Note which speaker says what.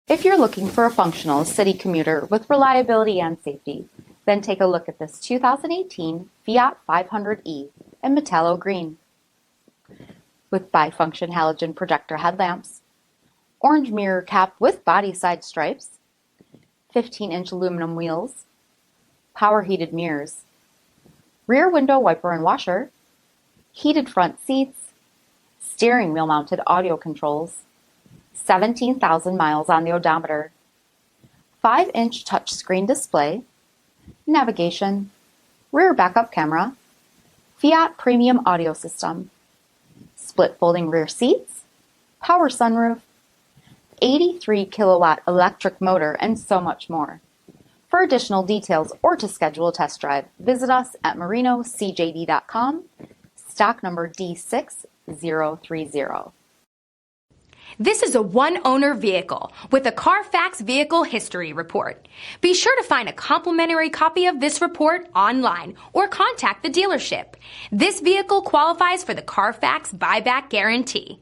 Speaker 1: If you're looking for a functional city commuter with reliability and safety, then take a look at this 2018 Fiat 500e in metallo green. With bifunction halogen projector headlamps, orange mirror cap with body side stripes, 15-inch aluminum wheels, power heated mirrors, rear window wiper and washer, heated front seats, steering wheel mounted audio controls, 17,000 miles on the odometer, 5-inch touchscreen display, navigation, rear backup camera, Fiat premium audio system, split folding rear seats, power sunroof, 83 kilowatt electric motor, and so much more. For additional details or to schedule a test drive, visit us at marinocjd.com, stock number D6030.
Speaker 2: This is a one-owner vehicle with a CARFAX vehicle history report. Be sure to find a complimentary copy of this report online or contact the dealership. This vehicle qualifies for the CARFAX buyback guarantee.